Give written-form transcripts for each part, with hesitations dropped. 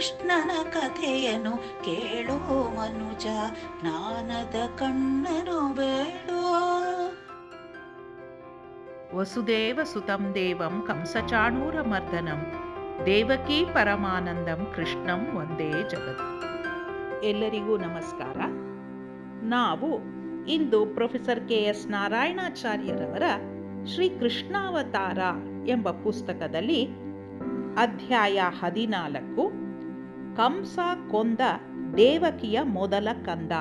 ಕೃಷ್ಣನ ಕಥೆಯನ್ನು ಕೇಳೋ ಮನುಜ, ಜ್ಞಾನದ ಕಣ್ಣನು ಬೇಡೋ. ವಸುದೇವ ಸುತಂ ದೇವಂ ಕಂಸಚಾಣೂರಮರ್ದನಂ ದೇವಕೀ ಪರಮಾನಂದಂ ಕೃಷ್ಣಂ ವಂದೇ ಜಗತ್. ಎಲ್ಲರಿಗೂ ನಮಸ್ಕಾರ. ನಾವು ಇಂದು ಪ್ರೊಫೆಸರ್ ಕೆ.ಎಸ್. ನಾರಾಯಣಾಚಾರ್ಯರವರ ಶ್ರೀ ಕೃಷ್ಣಾವತಾರ ಎಂಬ ಪುಸ್ತಕದಲ್ಲಿ ಅಧ್ಯಾಯ 14 ಕಂಸ ಕೊಂದ ದೇವಕಿಯ ಮೊದಲ ಕಂದ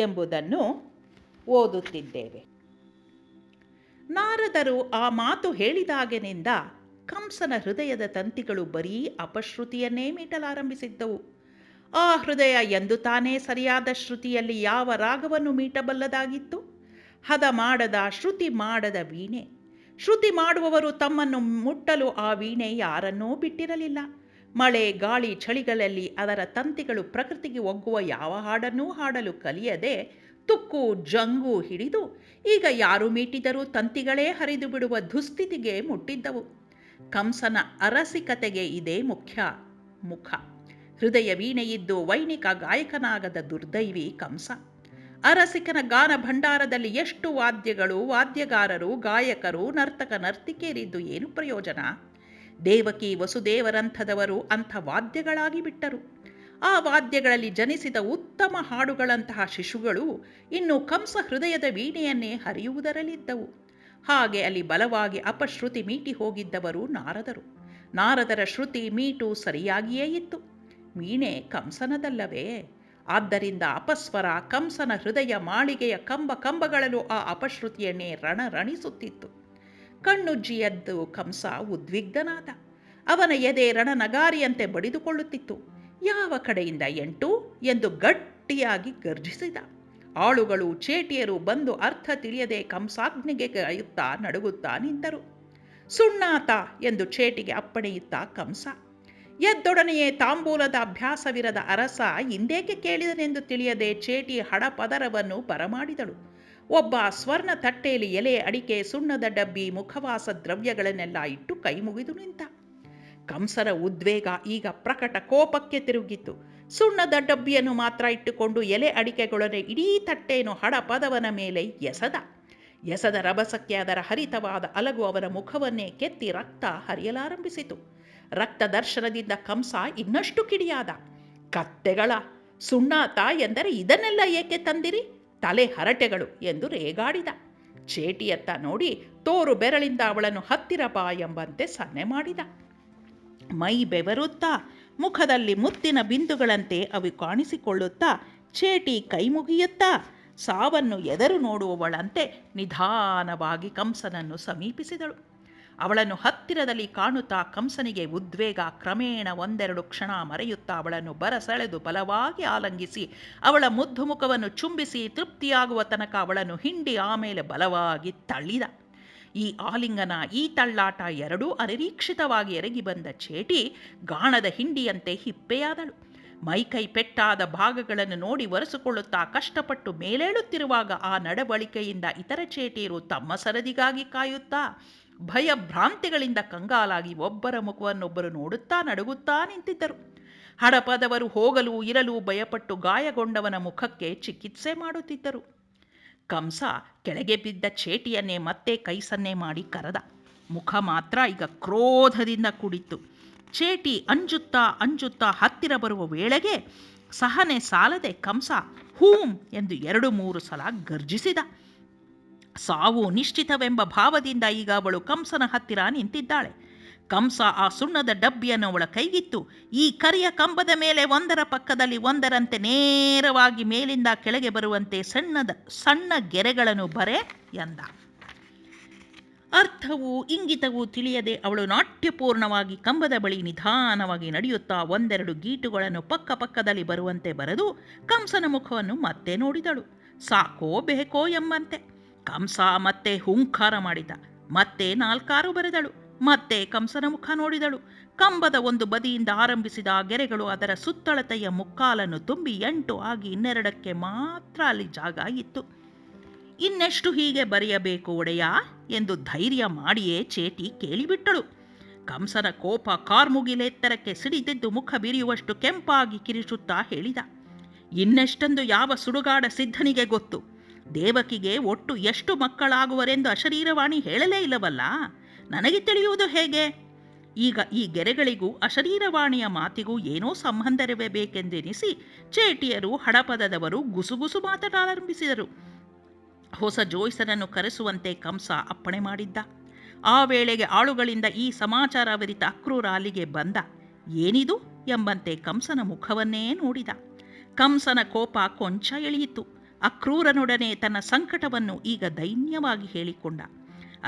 ಎಂಬುದನ್ನು ಓದುತ್ತಿದ್ದೇವೆ. ನಾರದರು ಆ ಮಾತು ಹೇಳಿದಾಗಿನಿಂದ ಕಂಸನ ಹೃದಯದ ತಂತಿಗಳು ಬರೀ ಅಪಶ್ರುತಿಯನ್ನೇ ಮೀಟಲಾರಂಭಿಸಿದ್ದವು. ಆ ಹೃದಯ ಎಂದು ತಾನೇ ಸರಿಯಾದ ಶ್ರುತಿಯಲ್ಲಿ ಯಾವ ರಾಗವನ್ನು ಮೀಟಬಲ್ಲದಾಗಿತ್ತು? ಹದ ಮಾಡದ, ಶ್ರುತಿ ಮಾಡದ ವೀಣೆ. ಶ್ರುತಿ ಮಾಡುವವರು ತಮ್ಮನ್ನು ಮುಟ್ಟಲು ಆ ವೀಣೆ ಯಾರನ್ನೂ ಬಿಟ್ಟಿರಲಿಲ್ಲ. ಮಳೆ, ಗಾಳಿ, ಚಳಿಗಳಲ್ಲಿ ಅದರ ತಂತಿಗಳು ಪ್ರಕೃತಿಗೆ ಒಗ್ಗುವ ಯಾವ ಹಾಡನ್ನೂ ಹಾಡಲು ಕಲಿಯದೆ ತುಕ್ಕು ಜಂಗು ಹಿಡಿದು ಈಗ ಯಾರು ಮೀಟಿದರೂ ತಂತಿಗಳೇ ಹರಿದು ಬಿಡುವ ದುಸ್ಥಿತಿಗೆ ಮುಟ್ಟಿದ್ದವು. ಕಂಸನ ಅರಸಿಕತೆಗೆ ಇದೇ ಮುಖ. ಹೃದಯ ವೀಣೆಯಿದ್ದು ವೈಣಿಕ ಗಾಯಕನಾಗದ ದುರ್ದೈವಿ ಕಂಸ. ಅರಸಿಕನ ಗಾನ ಭಂಡಾರದಲ್ಲಿ ಎಷ್ಟು ವಾದ್ಯಗಳು, ವಾದ್ಯಗಾರರು, ಗಾಯಕರು, ನರ್ತಕ ನರ್ತಿಕೆಯರಿದ್ದು ಏನು ಪ್ರಯೋಜನ? ದೇವಕಿ ವಸುದೇವರಂಥದವರು ಅಂಥ ವಾದ್ಯಗಳಾಗಿ ಬಿಟ್ಟರು. ಆ ವಾದ್ಯಗಳಲ್ಲಿ ಜನಿಸಿದ ಉತ್ತಮ ಹಾಡುಗಳಂತಹ ಶಿಶುಗಳು ಇನ್ನು ಕಂಸ ಹೃದಯದ ವೀಣೆಯನ್ನೇ ಹರಿಯುವುದರಲ್ಲಿದ್ದವು. ಹಾಗೆ ಅಲ್ಲಿ ಬಲವಾಗಿ ಅಪಶ್ರುತಿ ಮೀಟಿ ಹೋಗಿದ್ದವರು ನಾರದರು. ನಾರದರ ಶ್ರುತಿ ಮೀಟು ಸರಿಯಾಗಿಯೇ ಇತ್ತು. ವೀಣೆ ಕಂಸನದಲ್ಲವೇ? ಆದ್ದರಿಂದ ಅಪಸ್ವರ ಕಂಸನ ಹೃದಯ ಮಾಳಿಗೆಯ ಕಂಬಗಳಲ್ಲೂ ಆ ಅಪಶ್ರುತಿಯನ್ನೇ ರಣರಣಿಸುತ್ತಿತ್ತು. ಕಣ್ಣುಜ್ಜಿ ಎದ್ದು ಕಂಸ ಉದ್ವಿಗ್ಧನಾದ. ಅವನ ಎದೆ ರಣನಗಾರಿಯಂತೆ ಬಡಿದುಕೊಳ್ಳುತ್ತಿತ್ತು. ಯಾವ ಕಡೆಯಿಂದ ಎಂಟು ಎಂದು ಗಟ್ಟಿಯಾಗಿ ಗರ್ಜಿಸಿದ. ಆಳುಗಳು, ಚೇಟಿಯರು ಬಂದು ಅರ್ಥ ತಿಳಿಯದೆ ಕಂಸಾಗ್ನಿಗೆ ಕಾಯುತ್ತಾ ನಡುಗುತ್ತಾ ನಿಂತರು. ಸುಣ್ಣಾತ ಎಂದು ಚೇಟಿಗೆ ಅಪ್ಪಣೆಯಿತ್ತ ಕಂಸ. ಎದ್ದೊಡನೆಯೇ ತಾಂಬೂಲದ ಅಭ್ಯಾಸವಿರದ ಅರಸ ಇಂದೇಕೆ ಕೇಳಿದನೆಂದು ತಿಳಿಯದೆ ಚೇಟಿ ಹಡಪದರವನ್ನು ಬರಮಾಡಿದಳು. ಒಬ್ಬ ಸ್ವರ್ಣ ತಟ್ಟೆಯಲ್ಲಿ ಎಲೆ, ಅಡಿಕೆ, ಸುಣ್ಣದ ಡಬ್ಬಿ, ಮುಖವಾಸ ದ್ರವ್ಯಗಳನ್ನೆಲ್ಲ ಇಟ್ಟು ಕೈ ಮುಗಿದು ನಿಂತ. ಕಂಸನ ಉದ್ವೇಗ ಈಗ ಪ್ರಕಟ ಕೋಪಕ್ಕೆ ತಿರುಗಿತ್ತು. ಸುಣ್ಣದ ಡಬ್ಬಿಯನ್ನು ಮಾತ್ರ ಇಟ್ಟುಕೊಂಡು ಎಲೆ ಅಡಿಕೆಗಳೊಡನೆ ಇಡೀ ತಟ್ಟೆಯನ್ನು ಹಡಪದವನ ಮೇಲೆ ಎಸದ ರಭಸಕ್ಕೆ ಅದರ ಹರಿತವಾದ ಅಲಗು ಅವನ ಮುಖವನ್ನೇ ಕೆತ್ತಿ ರಕ್ತ ಹರಿಯಲಾರಂಭಿಸಿತು. ರಕ್ತ ದರ್ಶನದಿಂದ ಕಂಸ ಇನ್ನಷ್ಟು ಕಿಡಿಯಾದ. ಕತ್ತೆಗಳ ಸುಣ್ಣಾತ ಎಂದರೆ ಇದನ್ನೆಲ್ಲ ಏಕೆ ತಂದಿರಿ? ತಲೆ ಹರಟೆಗಳು ಎಂದು ರೇಗಾಡಿದ. ಚೇಟಿಯತ್ತ ನೋಡಿ ತೋರು ಬೆರಳಿಂದ ಅವಳನ್ನು ಹತ್ತಿರ ಬಾ ಎಂಬಂತೆ ಸನ್ನೆ ಮಾಡಿದ. ಮೈ ಬೆವರುತ್ತಾ ಮುಖದಲ್ಲಿ ಮುತ್ತಿನ ಬಿಂದುಗಳಂತೆ ಅವು ಕಾಣಿಸಿಕೊಳ್ಳುತ್ತಾ ಚೇಟಿ ಕೈ ಮುಗಿಯುತ್ತಾ ಸಾವನ್ನು ಎದರು ನೋಡುವವಳಂತೆ ನಿಧಾನವಾಗಿ ಕಂಸನನ್ನು ಸಮೀಪಿಸಿದಳು. ಅವಳನ್ನು ಹತ್ತಿರದಲ್ಲಿ ಕಾಣುತ್ತಾ ಕಂಸನಿಗೆ ಉದ್ವೇಗ ಕ್ರಮೇಣ ಒಂದೆರಡು ಕ್ಷಣ ಮರೆಯುತ್ತಾ ಅವಳನ್ನು ಬರಸೆಳೆದು ಬಲವಾಗಿ ಆಲಂಗಿಸಿ ಅವಳ ಮುದ್ದು ಮುಖವನ್ನು ಚುಂಬಿಸಿ ತೃಪ್ತಿಯಾಗುವ ತನಕ ಅವಳನ್ನು ಹಿಂಡಿ ಆಮೇಲೆ ಬಲವಾಗಿ ತಳ್ಳಿದ. ಈ ಆಲಿಂಗನ, ಈ ತಳ್ಳಾಟ ಎರಡೂ ಅನಿರೀಕ್ಷಿತವಾಗಿ ಎರಗಿ ಬಂದ ಚೇಟಿ ಗಾಣದ ಹಿಂಡಿಯಂತೆ ಹಿಪ್ಪೆಯಾದಳು. ಮೈಕೈ ಪೆಟ್ಟಾದ ಭಾಗಗಳನ್ನು ನೋಡಿ ಒರೆಸಿಕೊಳ್ಳುತ್ತಾ ಕಷ್ಟಪಟ್ಟು ಮೇಲೇಳುತ್ತಿರುವಾಗ ಆ ನಡವಳಿಕೆಯಿಂದ ಇತರ ಚೇಟಿಯರು ತಮ್ಮ ಸರದಿಗಾಗಿ ಕಾಯುತ್ತಾ ಭಯಭ್ರಾಂತಿಗಳಿಂದ ಕಂಗಾಲಾಗಿ ಒಬ್ಬರ ಮುಖವನ್ನೊಬ್ಬರು ನೋಡುತ್ತಾ ನಡುಗುತ್ತಾ ನಿಂತಿದ್ದರು. ಹಡಪದವರು ಹೋಗಲು ಇರಲು ಭಯಪಟ್ಟು ಗಾಯಗೊಂಡವನ ಮುಖಕ್ಕೆ ಚಿಕಿತ್ಸೆ ಮಾಡುತ್ತಿದ್ದರು. ಕಂಸ ಕೆಳಗೆ ಬಿದ್ದ ಚೇಟಿಯನ್ನೇ ಮತ್ತೆ ಕೈ ಸನ್ನೆ ಮಾಡಿ ಕರೆದ. ಮುಖ ಮಾತ್ರ ಈಗ ಕ್ರೋಧದಿಂದ ಕೂಡಿತ್ತು. ಚೇಟಿ ಅಂಜುತ್ತಾ ಹತ್ತಿರ ಬರುವ ವೇಳೆಗೆ ಸಹನೆ ಸಾಲದೆ ಕಂಸ ಹೂಂ ಎಂದು 2-3 ಸಲ ಗರ್ಜಿಸಿದ. ಸಾವು ನಿಶ್ಚಿತವೆಂಬ ಭಾವದಿಂದ ಈಗ ಅವಳು ಕಂಸನ ಹತ್ತಿರ ನಿಂತಿದ್ದಾಳೆ. ಕಂಸ ಆ ಸುಣ್ಣದ ಡಬ್ಬಿಯನ್ನು ಅವಳ ಕೈಗಿತ್ತು. ಈ ಕರಿಯ ಕಂಬದ ಮೇಲೆ ಒಂದರ ಪಕ್ಕದಲ್ಲಿ ಒಂದರಂತೆ ನೇರವಾಗಿ ಮೇಲಿಂದ ಕೆಳಗೆ ಬರುವಂತೆ ಸಣ್ಣ ಗೆರೆಗಳನ್ನು ಬರೆ ಎಂದ. ಅರ್ಥವೂ ಇಂಗಿತವೂ ತಿಳಿಯದೆ ಅವಳು ನಾಟ್ಯಪೂರ್ಣವಾಗಿ ಕಂಬದ ಬಳಿ ನಿಧಾನವಾಗಿ ನಡೆಯುತ್ತಾ ಒಂದೆರಡು ಗೀಟುಗಳನ್ನು ಪಕ್ಕದಲ್ಲಿ ಬರುವಂತೆ ಬರೆದು ಕಂಸನ ಮುಖವನ್ನು ಮತ್ತೆ ನೋಡಿದಳು. ಸಾಕೋ ಬೇಕೋ ಎಂಬಂತೆ. ಕಂಸ ಮತ್ತೆ ಹುಂಕಾರ ಮಾಡಿದ. ಮತ್ತೆ 4 ಬರೆದಳು. ಮತ್ತೆ ಕಂಸನ ಮುಖ ನೋಡಿದಳು. ಕಂಬದ ಒಂದು ಬದಿಯಿಂದ ಆರಂಭಿಸಿದ ಗೆರೆಗಳು ಅದರ ಸುತ್ತಳತೆಯ ಮುಕ್ಕಾಲನ್ನು ತುಂಬಿ 8 ಆಗಿ ಇನ್ನೆರಡಕ್ಕೆ ಮಾತ್ರ ಅಲ್ಲಿ ಜಾಗ ಇತ್ತು. ಇನ್ನೆಷ್ಟು ಹೀಗೆ ಬರೆಯಬೇಕು ಒಡೆಯ ಎಂದು ಧೈರ್ಯ ಮಾಡಿಯೇ ಚೇಟಿ ಕೇಳಿಬಿಟ್ಟಳು. ಕಂಸನ ಕೋಪ ಕಾರ್ಮುಗಿಲೆತ್ತರಕ್ಕೆ ಸಿಡಿದೆದ್ದು ಮುಖ ಬಿರಿಯುವಷ್ಟು ಕೆಂಪಾಗಿ ಕಿರಿಚುತ್ತಾ ಹೇಳಿದ, ಇನ್ನೆಷ್ಟೊಂದು ಯಾವ ಸುಡುಗಾಡ ಸಿದ್ಧನಿಗೆ ಗೊತ್ತು? ದೇವಕಿಗೆ ಒಟ್ಟು ಎಷ್ಟು ಮಕ್ಕಳಾಗುವರೆಂದು ಅಶರೀರವಾಣಿ ಹೇಳಲೇ ಇಲ್ಲವಲ್ಲ, ನನಗೆ ತಿಳಿಯುವುದು ಹೇಗೆ? ಈಗ ಈ ಗೆರೆಗಳಿಗೂ ಅಶರೀರವಾಣಿಯ ಮಾತಿಗೂ ಏನೋ ಸಂಬಂಧವಿರಬೇಕೆಂದೆನಿಸಿ ಚೇಟಿಯರು ಹಡಪದದವರು ಗುಸುಗುಸು ಮಾತನಾಡಾರಂಭಿಸಿದರು. ಹೊಸ ಜೋಯಿಸನನ್ನು ಕರೆಸುವಂತೆ ಕಂಸ ಅಪ್ಪಣೆ ಮಾಡಿದ್ದ. ಆ ವೇಳೆಗೆ ಆಳುಗಳಿಂದ ಈ ಸಮಾಚಾರವಿರಿತ ಅಕ್ರೂರ ಅಲ್ಲಿಗೆ ಬಂದ. ಏನಿದು ಎಂಬಂತೆ ಕಂಸನ ಮುಖವನ್ನೇ ನೋಡಿದ. ಕಂಸನ ಕೋಪ ಕೊಂಚ ಇಳಿಯಿತು. ಅಕ್ರೂರನೊಡನೆ ತನ್ನ ಸಂಕಟವನ್ನು ಈಗ ದೈನ್ಯವಾಗಿ ಹೇಳಿಕೊಂಡ.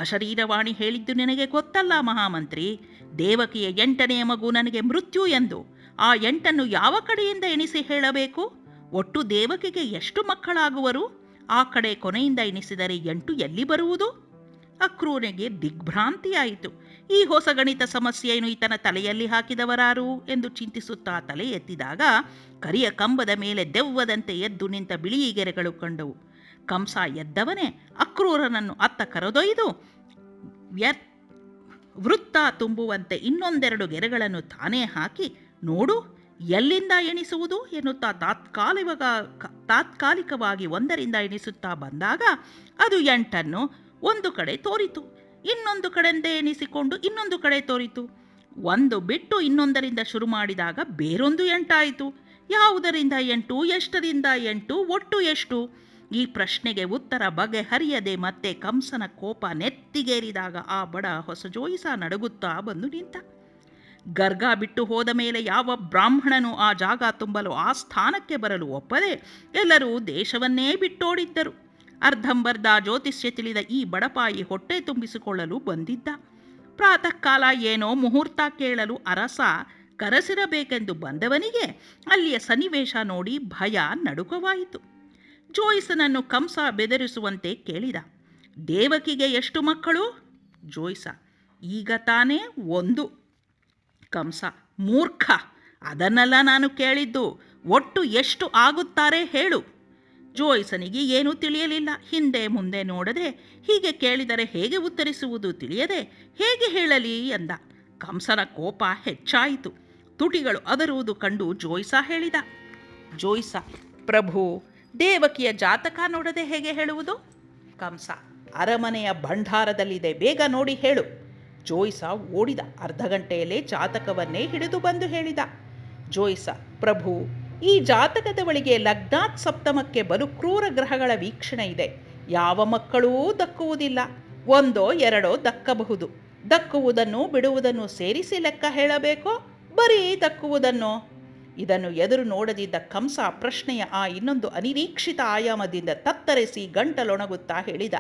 ಅಶರೀರವಾಣಿ ಹೇಳಿದ್ದು ನಿನಗೆ ಗೊತ್ತಲ್ಲ ಮಹಾಮಂತ್ರಿ, ದೇವಕಿಯ 8ನೇ ಮಗು ನನಗೆ ಮೃತ್ಯು ಎಂದು. ಆ 8 ಯಾವ ಕಡೆಯಿಂದ ಎಣಿಸಿ ಹೇಳಬೇಕು? ಒಟ್ಟು ದೇವಕಿಗೆ ಎಷ್ಟು ಮಕ್ಕಳಾಗುವರು? ಆ ಕಡೆ ಕೊನೆಯಿಂದ ಎಣಿಸಿದರೆ 8 ಎಲ್ಲಿ ಬರುವುದು? ಅಕ್ರೂರನಿಗೆ ದಿಗ್ಭ್ರಾಂತಿಯಾಯಿತು. ಈ ಹೊಸ ಗಣಿತ ಸಮಸ್ಯೆಯನ್ನು ಈತನ ತಲೆಯಲ್ಲಿ ಹಾಕಿದವರಾರು ಎಂದು ಚಿಂತಿಸುತ್ತಾ ತಲೆ ಎತ್ತಿದಾಗ ಕರಿಯ ಕಂಬದ ಮೇಲೆ ದೆವ್ವದಂತೆ ಎದ್ದು ನಿಂತ ಬಿಳಿ ಗೆರೆಗಳು ಕಂಡವು. ಕಂಸ ಎದ್ದವನೇ ಅಕ್ರೂರನನ್ನು ಅತ್ತ ಕರೆದೊಯ್ದು ವೃತ್ತ ತುಂಬುವಂತೆ ಇನ್ನೊಂದೆರಡು ಗೆರೆಗಳನ್ನು ತಾನೇ ಹಾಕಿ, ನೋಡು ಎಲ್ಲಿಂದ ಎಣಿಸುವುದು ಎನ್ನುತ್ತಾ ತಾತ್ಕಾಲಿಕವಾಗಿ 1ರಿಂದ ಎಣಿಸುತ್ತಾ ಬಂದಾಗ ಅದು 8 ಒಂದು ಕಡೆ ತೋರಿತು. ಇನ್ನೊಂದು ಕಡೆಯಿಂದ ಎಣಿಸಿಕೊಂಡು ಇನ್ನೊಂದು ಕಡೆ ತೋರಿತು. ಒಂದು ಬಿಟ್ಟು ಇನ್ನೊಂದರಿಂದ ಶುರು ಮಾಡಿದಾಗ ಬೇರೊಂದು 8 ಆಯಿತು. ಯಾವುದರಿಂದ 8, ಎಷ್ಟರಿಂದ 8, ಒಟ್ಟು ಎಷ್ಟು? ಈ ಪ್ರಶ್ನೆಗೆ ಉತ್ತರ ಬಗೆಹರಿಯದೆ ಮತ್ತೆ ಕಂಸನ ಕೋಪ ನೆತ್ತಿಗೇರಿದಾಗ ಆ ಬಡ ಹೊಸ ಜೋಯಿಸ ನಡುಗುತ್ತಾ ಬಂದು ನಿಂತ. ಗರ್ಗ ಬಿಟ್ಟು ಹೋದ ಮೇಲೆ ಯಾವ ಬ್ರಾಹ್ಮಣನು ಆ ಜಾಗ ತುಂಬಲು ಆ ಸ್ಥಾನಕ್ಕೆ ಬರಲು ಒಪ್ಪದೆ ಎಲ್ಲರೂ ದೇಶವನ್ನೇ ಬಿಟ್ಟೋಡಿದ್ದರು. ಅರ್ಧಂಬರ್ಧ ಜ್ಯೋತಿಷ್ಯ ತಿಳಿದ ಈ ಬಡಪಾಯಿ ಹೊಟ್ಟೆ ತುಂಬಿಸಿಕೊಳ್ಳಲು ಬಂದಿದ್ದ. ಪ್ರಾತಃ ಕಾಲ ಏನೋ ಮುಹೂರ್ತ ಕೇಳಲು ಅರಸ ಕರೆಸಿರಬೇಕೆಂದು ಬಂದವನಿಗೆ ಅಲ್ಲಿಯ ಸನ್ನಿವೇಶ ನೋಡಿ ಭಯ ನಡುಕವಾಯಿತು. ಜೋಯಿಸನನ್ನು ಕಂಸ ಬೆದರಿಸುವಂತೆ ಕೇಳಿದ, ದೇವಕಿಗೆ ಎಷ್ಟು ಮಕ್ಕಳು? ಜೋಯಿಸ, ಈಗ ತಾನೇ 1. ಕಂಸ, ಮೂರ್ಖ, ಅದನ್ನೆಲ್ಲ ನಾನು ಕೇಳಿದ್ದು. ಒಟ್ಟು ಎಷ್ಟು ಆಗುತ್ತಾರೆ ಹೇಳು. ಜೋಯಿಸನಿಗೆ ಏನೂ ತಿಳಿಯಲಿಲ್ಲ. ಹಿಂದೆ ಮುಂದೆ ನೋಡದೆ ಹೀಗೆ ಕೇಳಿದರೆ ಹೇಗೆ ಉತ್ತರಿಸುವುದು ತಿಳಿಯದೆ ಹೇಗೆ ಹೇಳಲಿ ಎಂದ. ಕಂಸನ ಕೋಪ ಹೆಚ್ಚಾಯಿತು. ತುಟಿಗಳು ಅದರುವುದು ಕಂಡು ಜೋಯಿಸ ಹೇಳಿದ, ಜೋಯಿಸ, ಪ್ರಭು, ದೇವಕಿಯ ಜಾತಕ ನೋಡದೆ ಹೇಗೆ ಹೇಳುವುದು? ಕಂಸ, ಅರಮನೆಯ ಭಂಡಾರದಲ್ಲಿದೆ, ಬೇಗ ನೋಡಿ ಹೇಳು. ಜೋಯಿಸ ಓಡಿದ. ಅರ್ಧ ಗಂಟೆಯಲ್ಲೇ ಜಾತಕವನ್ನೇ ಹಿಡಿದು ಬಂದು ಹೇಳಿದ. ಜೋಯಿಸ, ಪ್ರಭು, ಈ ಜಾತಕದ ಬಳಿಗೆ ಲಗ್ನಾತ್ ಸಪ್ತಮಕ್ಕೆ ಬಲು ಕ್ರೂರ ಗ್ರಹಗಳ ವೀಕ್ಷಣೆ ಇದೆ. ಯಾವ ಮಕ್ಕಳೂ ದಕ್ಕುವುದಿಲ್ಲ. 1 2 ದಕ್ಕಬಹುದು. ದಕ್ಕುವುದನ್ನು ಬಿಡುವುದನ್ನು ಸೇರಿಸಿ ಲೆಕ್ಕ ಹೇಳಬೇಕೋ, ಬರೀ ದಕ್ಕುವುದನ್ನು? ಇದನ್ನು ಎದುರು ನೋಡದಿದ್ದ ಕಂಸ ಪ್ರಶ್ನೆಯ ಆ ಇನ್ನೊಂದು ಅನಿರೀಕ್ಷಿತ ಆಯಾಮದಿಂದ ತತ್ತರಿಸಿ ಗಂಟಲೊಣಗುತ್ತಾ ಹೇಳಿದ,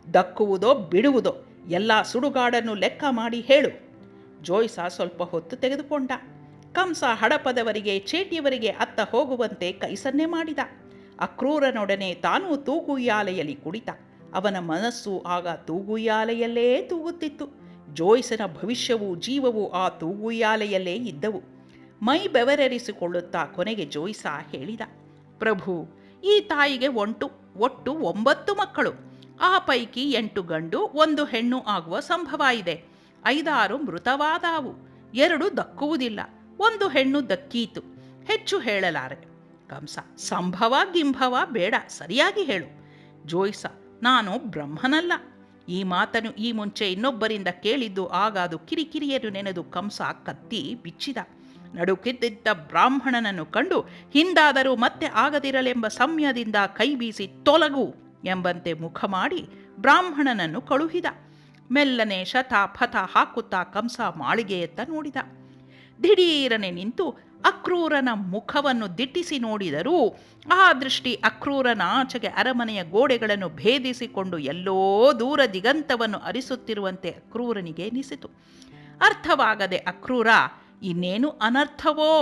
ದಕ್ಕುವುದೋ ಬಿಡುವುದೋ ಎಲ್ಲ ಸುಡುಗಾಡನ್ನು ಲೆಕ್ಕ ಮಾಡಿ ಹೇಳು. ಜೋಯಿಸ ಸ್ವಲ್ಪ ಹೊತ್ತು ತೆಗೆದುಕೊಂಡ. ಕಂಸ ಹಡಪದವರಿಗೆ ಚೇಟಿಯವರಿಗೆ ಅತ್ತ ಹೋಗುವಂತೆ ಕೈಸನ್ನೆ ಮಾಡಿದ. ಅಕ್ರೂರನೊಡನೆ ತಾನೂ ತೂಗುಯ್ಯಾಲೆಯಲ್ಲಿ ಕುಳಿತ. ಅವನ ಮನಸ್ಸು ಆಗ ತೂಗುಯ್ಯಾಲೆಯಲ್ಲೇ ತೂಗುತ್ತಿತ್ತು. ಜೋಯಿಸನ ಭವಿಷ್ಯವೂ ಜೀವವೂ ಆ ತೂಗುಯ್ಯಾಲೆಯಲ್ಲೇ ಇದ್ದವು. ಮೈ ಬೆವರೆರಿಸಿಕೊಳ್ಳುತ್ತಾ ಕೊನೆಗೆ ಜೋಯಿಸ ಹೇಳಿದ, ಪ್ರಭು, ಈ ತಾಯಿಗೆ ಒಟ್ಟು 9 ಮಕ್ಕಳು. ಆ ಪೈಕಿ 8 ಗಂಡು 1 ಹೆಣ್ಣು ಆಗುವ ಸಂಭವ ಇದೆ. 5-6 ಮೃತವಾದವು. 2 ದಕ್ಕುವುದಿಲ್ಲ. 1 ಹೆಣ್ಣು ದಕ್ಕೀತು. ಹೆಚ್ಚು ಹೇಳಲಾರೆ. ಕಂಸ, ಸಂಭವ ಗಿಂಭವ ಬೇಡ, ಸರಿಯಾಗಿ ಹೇಳು. ಜೋಯಿಸ, ನಾನು ಬ್ರಹ್ಮನಲ್ಲ. ಈ ಮಾತನ್ನು ಈ ಮುಂಚೆ ಇನ್ನೊಬ್ಬರಿಂದ ಕೇಳಿದ್ದು. ಆಗ ಅದು ಕಿರಿಕಿರಿಯನ್ನು ನೆನೆದು ಕಂಸ ಕತ್ತಿ ಬಿಚ್ಚಿದ. ನಡುಕಿದ್ದ ಬ್ರಾಹ್ಮಣನನ್ನು ಕಂಡು ಹಿಂದಾದರೂ ಮತ್ತೆ ಆಗದಿರಲೆಂಬ ಸಮಯದಿಂದ ಕೈ ಬೀಸಿ ತೊಲಗು ಎಂಬಂತೆ ಮುಖ ಮಾಡಿ ಬ್ರಾಹ್ಮಣನನ್ನು ಕಳುಹಿದ. ಮೆಲ್ಲನೆ ಶತ ಪಥ ಹಾಕುತ್ತಾ ಕಂಸ ಮಾಳಿಗೆಯತ್ತ ನೋಡಿದ. ದಿಢೀರನೆ ನಿಂತು ಅಕ್ರೂರನ ಮುಖವನ್ನು ದಿಟ್ಟಿಸಿ ನೋಡಿದರೂ ಆ ದೃಷ್ಟಿ ಅಕ್ರೂರನ ಆಚೆಗೆ ಅರಮನೆಯ ಗೋಡೆಗಳನ್ನು ಭೇದಿಸಿಕೊಂಡು ಎಲ್ಲೋ ದೂರ ದಿಗಂತವನ್ನು ಅರಿಸುತ್ತಿರುವಂತೆ ಅಕ್ರೂರನಿಗೆ ಎನಿಸಿತು. ಅರ್ಥವಾಗದೆ ಅಕ್ರೂರ ಇನ್ನೇನು ಅನರ್ಥವೋ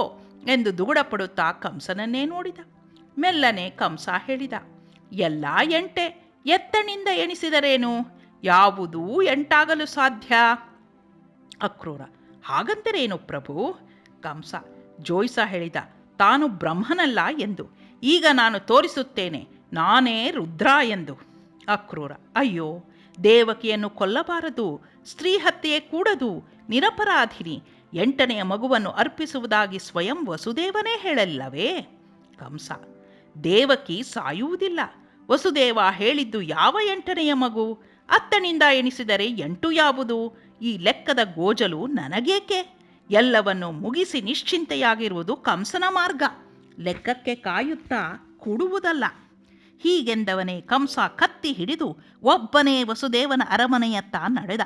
ಎಂದು ದುಗುಡಪಡುತ್ತಾ ಕಂಸನನ್ನೇ ನೋಡಿದ. ಮೆಲ್ಲನೆ ಕಂಸ ಹೇಳಿದ, ಎಲ್ಲ 8. ಎತ್ತನಿಂದ ಎಣಿಸಿದರೇನು? ಯಾವುದೂ 8 ಆಗಲು ಸಾಧ್ಯ? ಅಕ್ರೂರ, ಹಾಗಂತರೇನು ಪ್ರಭು? ಕಂಸ, ಜೋಯಿಸ ಹೇಳಿದ, ತಾನು ಬ್ರಹ್ಮನಲ್ಲ ಎಂದು. ಈಗ ನಾನು ತೋರಿಸುತ್ತೇನೆ, ನಾನೇ ರುದ್ರ ಎಂದು. ಅಕ್ರೂರ: ಅಯ್ಯೋ, ದೇವಕಿಯನ್ನು ಕೊಲ್ಲಬಾರದು, ಸ್ತ್ರೀ ಹತ್ಯೆ ಕೂಡದು, ನಿರಪರಾಧಿನಿ, 8ನೆಯ ಮಗುವನ್ನು ಅರ್ಪಿಸುವುದಾಗಿ ಸ್ವಯಂ ವಸುದೇವನೇ ಹೇಳಲಿಲ್ಲವೇ? ಕಂಸ: ದೇವಕಿ ಸಾಯುವುದಿಲ್ಲ. ವಸುದೇವ ಹೇಳಿದ್ದು ಯಾವ 8ನೆಯ ಮಗು? ಅತ್ತನಿಂದ ಎಣಿಸಿದರೆ 8 ಯಾವುದು? ಈ ಲೆಕ್ಕದ ಗೋಜಲು ನನಗೇಕೆ? ಎಲ್ಲವನ್ನು ಮುಗಿಸಿ ನಿಶ್ಚಿಂತೆಯಾಗಿರುವುದು ಕಂಸನ ಮಾರ್ಗ, ಲೆಕ್ಕಕ್ಕೆ ಕಾಯುತ್ತಾ ಕೂಡುವುದಲ್ಲ. ಹೀಗೆಂದವನೇ ಕಂಸ ಕತ್ತಿ ಹಿಡಿದು ಒಬ್ಬನೇ ವಸುದೇವನ ಅರಮನೆಯತ್ತ ನಡೆದ.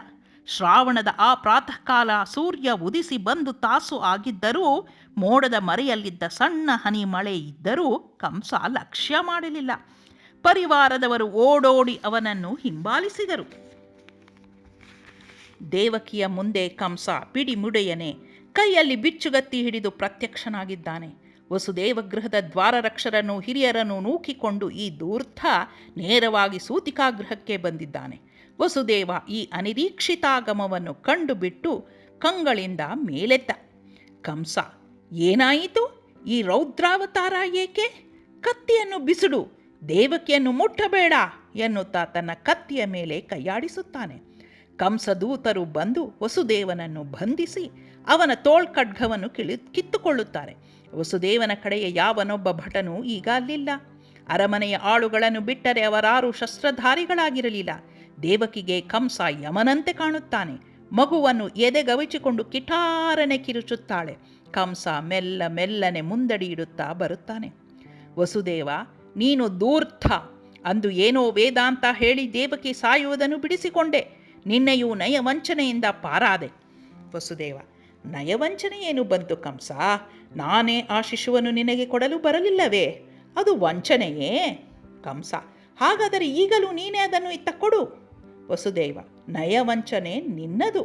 ಶ್ರಾವಣದ ಆ ಪ್ರಾತಃ ಕಾಲ ಸೂರ್ಯ ಉದಿಸಿ ಬಂದು ತಾಸು ಆಗಿದ್ದರೂ, ಮೋಡದ ಮರೆಯಲ್ಲಿದ್ದ ಸಣ್ಣ ಹನಿ ಮಳೆ ಇದ್ದರೂ ಕಂಸ ಲಕ್ಷ್ಯ ಮಾಡಲಿಲ್ಲ. ಪರಿವಾರದವರು ಓಡೋಡಿ ಅವನನ್ನು ಹಿಂಬಾಲಿಸಿದರು. ದೇವಕಿಯ ಮುಂದೆ ಕಂಸ ಪಿಡಿಮುಡಿಯನೆ ಕೈಯಲ್ಲಿ ಬಿಚ್ಚುಗತ್ತಿ ಹಿಡಿದು ಪ್ರತ್ಯಕ್ಷನಾಗಿದ್ದಾನೆ. ವಸುದೇವ ಗೃಹದ ದ್ವಾರರಕ್ಷರನ್ನು ಹಿರಿಯರನ್ನು ನೂಕಿಕೊಂಡು ಈ ಧೂರ್ತ ನೇರವಾಗಿ ಸೂತಿಕಾಗೃಹಕ್ಕೆ ಬಂದಿದ್ದಾನೆ. ವಸುದೇವ ಈ ಅನಿರೀಕ್ಷಿತಾಗಮವನ್ನು ಕಂಡುಬಿಟ್ಟು ಕಂಗಳಿಂದ ಮೇಲೆದ್ದ. ಕಂಸ: ಏನಾಯಿತು? ಈ ರೌದ್ರಾವತಾರ ಏಕೆ? ಕತ್ತಿಯನ್ನು ಬಿಸಿಡು, ದೇವಕಿಯನ್ನು ಮುಟ್ಟಬೇಡ ಎನ್ನುತ್ತಾ ತನ್ನ ಕತ್ತಿಯ ಮೇಲೆ ಕೈಯಾಡಿಸುತ್ತಾನೆ. ಕಂಸದೂತರು ಬಂದು ವಸುದೇವನನ್ನು ಬಂಧಿಸಿ ಅವನ ತೋಳ್ಖಡ್ಗವನ್ನು ಕಿತ್ತುಕೊಳ್ಳುತ್ತಾರೆ. ವಸುದೇವನ ಕಡೆಯ ಯಾವನೊಬ್ಬ ಭಟನೂ ಈಗ ಅಲ್ಲಿಲ್ಲ. ಅರಮನೆಯ ಆಳುಗಳನ್ನು ಬಿಟ್ಟರೆ ಅವರಾರೂ ಶಸ್ತ್ರಧಾರಿಗಳಾಗಿರಲಿಲ್ಲ. ದೇವಕಿಗೆ ಕಂಸ ಯಮನಂತೆ ಕಾಣುತ್ತಾನೆ. ಮಗುವನ್ನು ಎದೆಗವಿಚಿಕೊಂಡು ಕಿಟಾರನೆ ಕಿರುಚುತ್ತಾಳೆ. ಕಂಸ ಮೆಲ್ಲನೆ ಮುಂದಡಿ ಇಡುತ್ತಾ ಬರುತ್ತಾನೆ. ವಸುದೇವ: ನೀನು ಧೂರ್ತ. ಅಂದು ಏನೋ ವೇದಾಂತ ಹೇಳಿ ದೇವಕಿ ಸಾಯುವುದನ್ನು ಬಿಡಿಸಿಕೊಂಡೆ. ನಿನ್ನೆಯೂ ನಯವಂಚನೆಯಿಂದ ಪಾರಾದೆ. ವಸುದೇವ: ನಯವಂಚನೆ ಏನು ಬಂತು ಕಂಸ? ನಾನೇ ಆ ಶಿಶುವನ್ನು ನಿನಗೆ ಕೊಡಲು ಬರಲಿಲ್ಲವೇ? ಅದು ವಂಚನೆಯೇ? ಕಂಸ: ಹಾಗಾದರೆ ಈಗಲೂ ನೀನೇ ಅದನ್ನು ಇತ್ತ ಕೊಡು. ವಸುದೇವ: ನಯವಂಚನೆ ನಿನ್ನದು.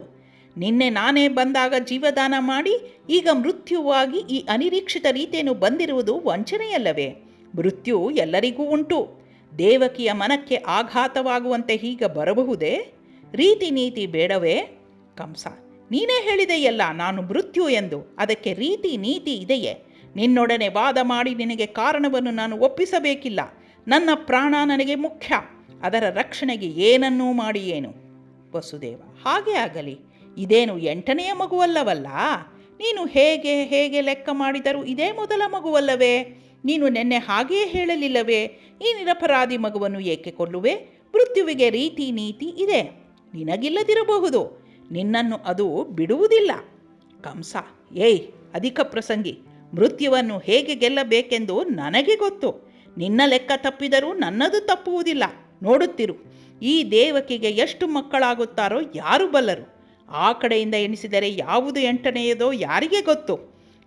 ನಿನ್ನೆ ನಾನೇ ಬಂದಾಗ ಜೀವದಾನ ಮಾಡಿ ಈಗ ಮೃತ್ಯುವಾಗಿ ಈ ಅನಿರೀಕ್ಷಿತ ರೀತಿಯನ್ನು ಬಂದಿರುವುದು ವಂಚನೆಯಲ್ಲವೇ? ಮೃತ್ಯು ಎಲ್ಲರಿಗೂ ಉಂಟು. ದೇವಕಿಯ ಮನಕ್ಕೆ ಆಘಾತವಾಗುವಂತೆ ಹೀಗೆ ಬರಬಹುದೇ? ರೀತಿ ನೀತಿ ಬೇಡವೇ? ಕಂಸ: ನೀನೇ ಹೇಳಿದೆಯಲ್ಲ ನಾನು ಮೃತ್ಯು ಎಂದು. ಅದಕ್ಕೆ ರೀತಿ ನೀತಿ ಇದೆಯೇ? ನಿನ್ನೊಡನೆ ವಾದ ಮಾಡಿ ನಿನಗೆ ಕಾರಣವನ್ನು ನಾನು ಒಪ್ಪಿಸಬೇಕಿಲ್ಲ. ನನ್ನ ಪ್ರಾಣ ನನಗೆ ಮುಖ್ಯ. ಅದರ ರಕ್ಷಣೆಗೆ ಏನನ್ನೂ ಮಾಡಿ ಏನು? ವಸುದೇವ: ಹಾಗೆ ಆಗಲಿ. ಇದೇನು 8ನೆಯ ಮಗುವಲ್ಲವಲ್ಲ? ನೀನು ಹೇಗೆ ಲೆಕ್ಕ ಮಾಡಿದರೂ ಇದೇ ಮೊದಲ ಮಗುವಲ್ಲವೇ? ನೀನು ನೆನ್ನೆ ಹಾಗೆಯೇ ಹೇಳಲಿಲ್ಲವೇ? ಈ ನಿರಪರಾಧಿ ಮಗುವನ್ನು ಏಕೆ ಕೊಲ್ಲುವೆ? ಮೃತ್ಯುವಿಗೆ ರೀತಿ ನೀತಿ ಇದೆ. ನಿನಗಿಲ್ಲದಿರಬಹುದು, ನಿನ್ನನ್ನು ಅದು ಬಿಡುವುದಿಲ್ಲ. ಕಂಸ: ಏಯ್ ಅಧಿಕ ಪ್ರಸಂಗಿ, ಮೃತ್ಯುವನ್ನು ಹೇಗೆ ಗೆಲ್ಲಬೇಕೆಂದು ನನಗೆ ಗೊತ್ತು. ನಿನ್ನ ಲೆಕ್ಕ ತಪ್ಪಿದರೂ ನನ್ನದು ತಪ್ಪುವುದಿಲ್ಲ. ನೋಡುತ್ತಿರು, ಈ ದೇವಕಿಗೆ ಎಷ್ಟು ಮಕ್ಕಳಾಗುತ್ತಾರೋ ಯಾರು ಬಲ್ಲರು? ಆ ಕಡೆಯಿಂದ ಎಣಿಸಿದರೆ ಯಾವುದು 8ನೆಯದೋ ಯಾರಿಗೆ ಗೊತ್ತು?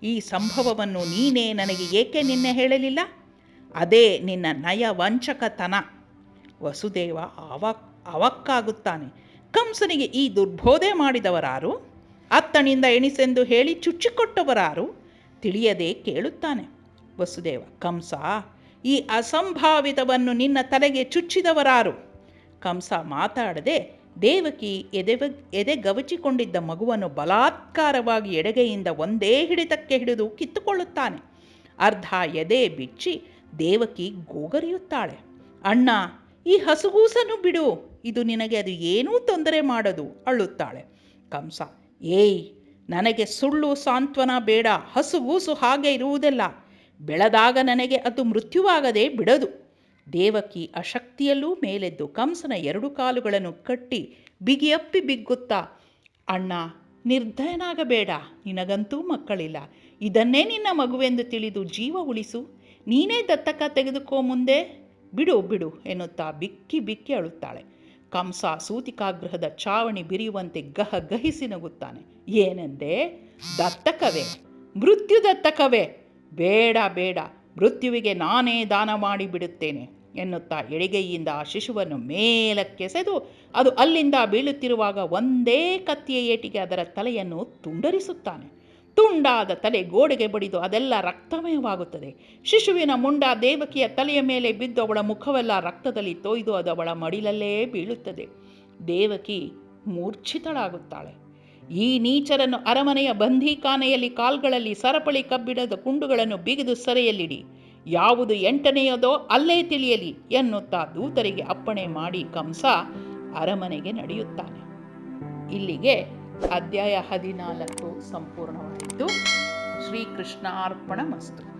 ಈ ಸಂಭವವನ್ನು ನೀನೇ ನನಗೆ ಏಕೆ ನಿನ್ನೆ ಹೇಳಲಿಲ್ಲ? ಅದೇ ನಿನ್ನ ನಯವಂಚಕತನ. ವಸುದೇವ ಅವಕ್ಕಾಗುತ್ತಾನೆ. ಕಂಸನಿಗೆ ಈ ದುರ್ಬೋಧೆ ಮಾಡಿದವರಾರು? ಅತ್ತನಿಂದ ಎಣಿಸೆಂದು ಹೇಳಿ ಚುಚ್ಚಿಕೊಟ್ಟವರಾರು? ತಿಳಿಯದೆ ಕೇಳುತ್ತಾನೆ. ವಸುದೇವ: ಕಂಸ, ಈ ಅಸಂಭಾವಿತವನ್ನು ನಿನ್ನ ತಲೆಗೆ ಚುಚ್ಚಿದವರಾರು? ಕಂಸ ಮಾತಾಡದೆ ದೇವಕಿ ಎದೆಗವಚಿಕೊಂಡಿದ್ದ ಮಗುವನ್ನು ಬಲಾತ್ಕಾರವಾಗಿ ಎಡಗೈಯಿಂದ ಒಂದೇ ಹಿಡಿತಕ್ಕೆ ಹಿಡಿದು ಕಿತ್ತುಕೊಳ್ಳುತ್ತಾನೆ. ಅರ್ಧ ಎದೆ ಬಿಚ್ಚಿ ದೇವಕಿ ಗೋಗರಿಯುತ್ತಾಳೆ. ಅಣ್ಣ, ಈ ಹಸುಗೂಸನ್ನು ಬಿಡು, ಇದು ನಿನಗೆ ಅದು ಏನೂ ತೊಂದರೆ ಮಾಡದು ಅಳುತ್ತಾಳೆ. ಕಂಸ: ಏಯ್, ನನಗೆ ಸುಳ್ಳು ಸಾಂತ್ವನ ಬೇಡ. ಹಸುಗೂಸು ಹಾಗೆ ಇರುವುದಿಲ್ಲ. ಬೆಳೆದಾಗ ನನಗೆ ಅದು ಮೃತ್ಯುವಾಗದೆ ಬಿಡದು. ದೇವಕಿ ಅಶಕ್ತಿಯಲ್ಲೂ ಮೇಲೆದ್ದು ಕಂಸನ 2 ಕಾಲುಗಳನ್ನು ಕಟ್ಟಿ ಬಿಗಿಯಪ್ಪಿ ಬಿಗ್ಗುತ್ತಾ: ಅಣ್ಣ, ನಿರ್ದಯನಾಗಬೇಡ. ನಿನಗಂತೂ ಮಕ್ಕಳಿಲ್ಲ. ಇದನ್ನೇ ನಿನ್ನ ಮಗುವೆಂದು ತಿಳಿದು ಜೀವ ಉಳಿಸು. ನೀನೇ ದತ್ತಕ ತೆಗೆದುಕೋ ಮುಂದೆ. ಬಿಡು ಎನ್ನುತ್ತಾ ಬಿಕ್ಕಿ ಅಳುತ್ತಾಳೆ. ಕಂಸ ಸೂತಿಕಾಗೃಹದ ಚಾವಣಿ ಬಿರಿಯುವಂತೆ ಗಹಿಸಿ ನಗುತ್ತಾನೆ. ಏನೆಂದೆ? ದತ್ತಕವೇ? ಮೃತ್ಯು ದತ್ತಕವೇ? ಬೇಡ, ಮೃತ್ಯುವಿಗೆ ನಾನೇ ದಾನ ಮಾಡಿಬಿಡುತ್ತೇನೆ ಎನ್ನುತ್ತಾ ಎಡಗೈಯಿಂದ ಆ ಶಿಶುವನ್ನು ಮೇಲಕ್ಕೆಸೆದು ಅದು ಅಲ್ಲಿಂದ ಬೀಳುತ್ತಿರುವಾಗ ಒಂದೇ ಕತ್ತಿಯ ಏಟಿಗೆ ಅದರ ತಲೆಯನ್ನು ತುಂಡರಿಸುತ್ತಾನೆ. ತುಂಡಾದ ತಲೆ ಗೋಡೆಗೆ ಬಡಿದು ಅದೆಲ್ಲ ರಕ್ತಮಯವಾಗುತ್ತದೆ. ಶಿಶುವಿನ ಮುಂಡ ದೇವಕಿಯ ತಲೆಯ ಮೇಲೆ ಬಿದ್ದು ಅವಳ ಮುಖವೆಲ್ಲ ರಕ್ತದಲ್ಲಿ ತೊಯ್ದು ಅದು ಅವಳ ಮಡಿಲಲ್ಲೇ ಬೀಳುತ್ತದೆ. ದೇವಕಿ ಮೂರ್ಛಿತಳಾಗುತ್ತಾಳೆ. ಈ ನೀಚರನ್ನು ಅರಮನೆಯ ಬಂದೀಖಾನೆಯಲ್ಲಿ ಕಾಲ್ಗಳಲ್ಲಿ ಸರಪಳಿ ಕಬ್ಬಿಣದ ಕುಂಡುಗಳನ್ನು ಬಿಗಿದು ಸೆರೆಯಲ್ಲಿಡಿ. ಯಾವುದು 8ನೆಯದೋ ಅಲ್ಲೇ ತಿಳಿಯಲಿ ಎನ್ನುತ್ತಾ ದೂತರಿಗೆ ಅಪ್ಪಣೆ ಮಾಡಿ ಕಂಸ ಅರಮನೆಗೆ ನಡೆಯುತ್ತಾನೆ. ಇಲ್ಲಿಗೆ ಅಧ್ಯಾಯ 14 ಸಂಪೂರ್ಣವಾಯಿತು. ಶ್ರೀಕೃಷ್ಣಾರ್ಪಣಮಸ್ತು.